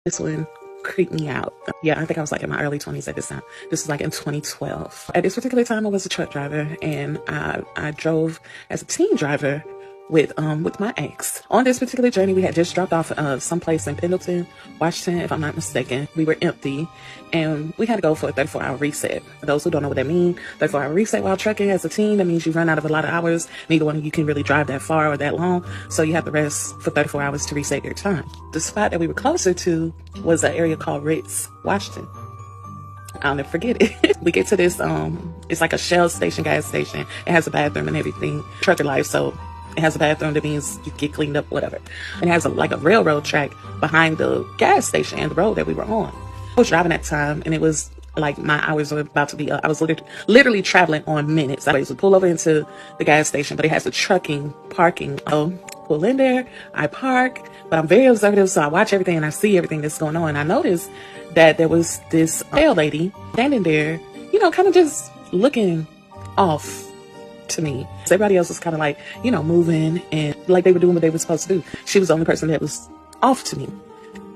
This one creeped me out. Yeah, I think I was like in my early 20s at this time. This was like in 2012. At this particular time, I was a truck driver, and I drove as a teen driver with my ex. On this particular journey, we had just dropped off someplace in Pendleton, Washington, if I'm not mistaken. We were empty, and we had to go for a 34-hour reset. For those who don't know what that means, 34-hour reset while trucking as a teen, that means you run out of a lot of hours. Neither one of you can really drive that far or that long, so you have to rest for 34 hours to reset your time. The spot that we were closer to was an area called Ritz, Washington. I'll never forget it. We get to this, it's like a Shell station, gas station. It has a bathroom and everything. Trucker life, so it has a bathroom. That means you get cleaned up, whatever. And it has like a railroad track behind the gas station and the road that we were on. I was driving at the time, and it was like my hours were about to be up. I was literally traveling on minutes. I used to pull over into the gas station, but it has a trucking parking. Pull in there, I park, but I'm very observative, so I watch everything and I see everything that's going on. I noticed that there was this pale lady standing there, kind of just looking off to me. So everybody else was kind of like, moving and like they were doing what they were supposed to do. She was the only person that was off to me.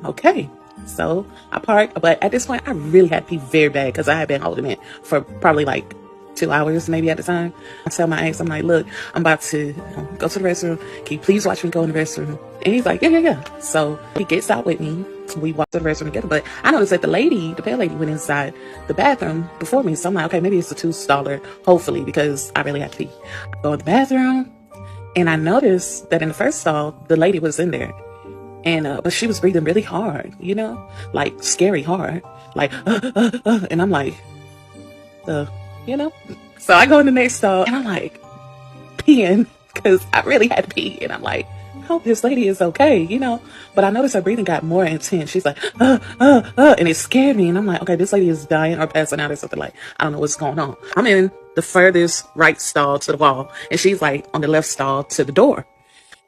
Okay. So I parked, but at this point I really had to pee very bad because I had been holding it for probably like 2 hours maybe at the time. I tell my ex, I'm like, look, I'm about to go to the restroom. Can you please watch me go in the restroom? And he's like, yeah. So he gets out with me. We walk to the restroom together. But I noticed that the pale lady went inside the bathroom before me. So I'm like, okay, maybe it's a 2-staller, hopefully, because I really have to pee. I go in the bathroom, and I noticed that in the first stall, the lady was in there. And, but she was breathing really hard, like scary hard, like, and I'm like, so I go in the next stall, and I'm like peeing because I really had to pee, and I'm like, I hope this lady is okay, but I noticed her breathing got more intense. She's like, and it scared me, and I'm like, okay, this lady is dying or passing out or something. Like, I don't know what's going on. I'm in the furthest right stall to the wall, and she's like on the left stall to the door.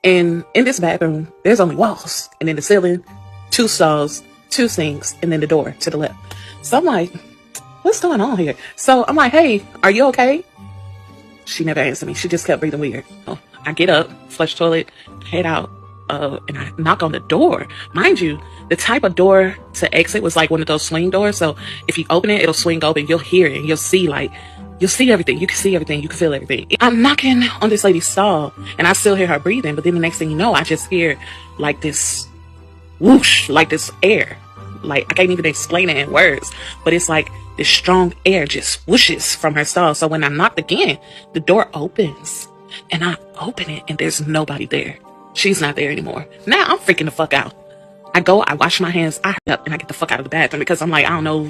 And in this bathroom, there's only walls, and in the ceiling, 2 stalls, 2 sinks, and then the door to the left. So I'm like, what's going on here? So I'm like, hey, are you okay? She never answered me. She just kept breathing weird. So I get up, flush toilet, head out, and I knock on the door. Mind you, the type of door to exit was like one of those swing doors. So if you open it, it'll swing open. You'll hear it. You'll see everything. You can see everything. You can feel everything. I'm knocking on this lady's stall, and I still hear her breathing. But then the next thing you know, I just hear like this whoosh, like this air. Like, I can't even explain it in words, but it's like this strong air just whooshes from her stall. So when I knocked again, the door opens, and I open it, and there's nobody there. She's not there anymore. Now I'm freaking the fuck out. I go, I wash my hands, I hurry up, and I get the fuck out of the bathroom because I'm like, I don't know.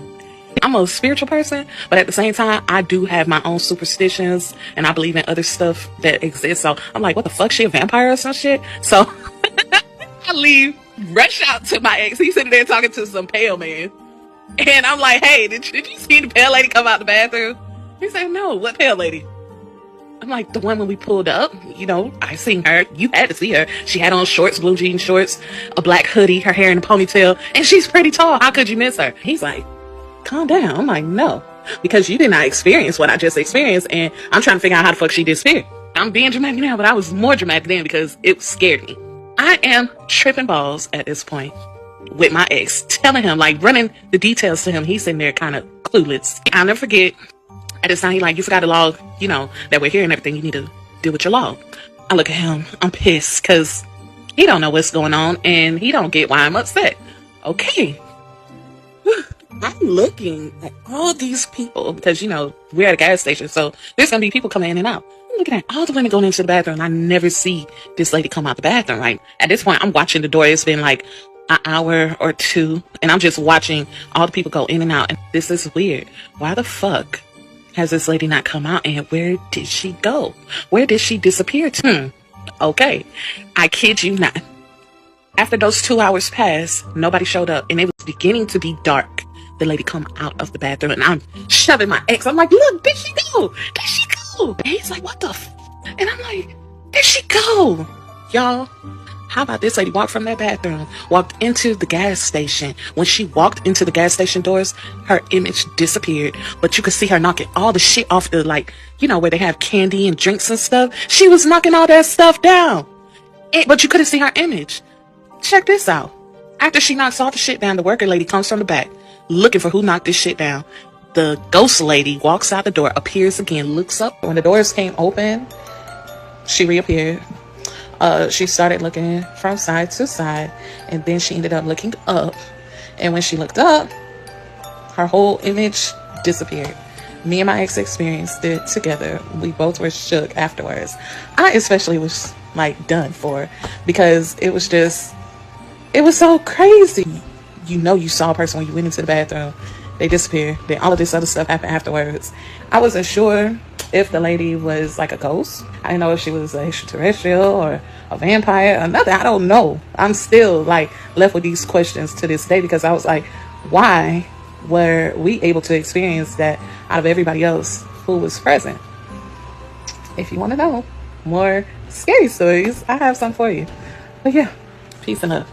I'm a spiritual person, but at the same time, I do have my own superstitions, and I believe in other stuff that exists. So I'm like, what the fuck? She a vampire or some shit? So I leave, rush out to my ex. He's sitting there talking to some pale man. And I'm like, hey, did you see the pale lady come out the bathroom? He said, no, what pale lady? I'm like, the one when we pulled up, I seen her. You had to see her. She had on shorts, blue jean shorts, a black hoodie, her hair in a ponytail, and she's pretty tall. How could you miss her? He's like, calm down. I'm like, no, because you did not experience what I just experienced, and I'm trying to figure out how the fuck she disappeared. I'm being dramatic now, but I was more dramatic then because it scared me. I am tripping balls at this point with my ex, telling him, like, running the details to him. He's sitting there kind of clueless. I'll never forget, at this time, he like, you forgot to log, that we're here and everything. You need to deal with your log. I look at him. I'm pissed because he don't know what's going on, and he don't get why I'm upset. Okay. I'm looking at all these people because, we're at a gas station, so there's going to be people coming in and out. I'm looking at all the women going into the bathroom. I never see this lady come out the bathroom, right? At this point, I'm watching the door. It's been like an hour or 2, and I'm just watching all the people go in and out. And this is weird. Why the fuck has this lady not come out, and where did she go? Where did she disappear to? Okay. I kid you not. After those 2 hours passed, nobody showed up, and it was beginning to be dark. The lady come out of the bathroom, and I'm shoving my ex. I'm like, look, there she go. There she go. And he's like, what the And I'm like, there she go. Y'all, how about this lady walked from that bathroom, walked into the gas station. When she walked into the gas station doors, her image disappeared, but you could see her knocking all the shit off the, where they have candy and drinks and stuff. She was knocking all that stuff down, but you couldn't see her image. Check this out. After she knocks all the shit down, the worker lady comes from the back looking for who knocked this shit down. The ghost lady walks out the door, appears again, looks up. When the doors came open, she reappeared. She started looking from side to side, and then she ended up looking up. And when she looked up, her whole image disappeared. Me and my ex experienced it together. We both were shook afterwards. I especially was like done for, because it was so crazy. You know, you saw a person when you went into the bathroom, they disappeared. Then all of this other stuff happened afterwards. I wasn't sure if the lady was like a ghost. I didn't know if she was an extraterrestrial or a vampire or nothing. I don't know. I'm still like left with these questions to this day, because I was like, why were we able to experience that out of everybody else who was present? If you want to know more scary stories, I have some for you. But yeah, peace and love.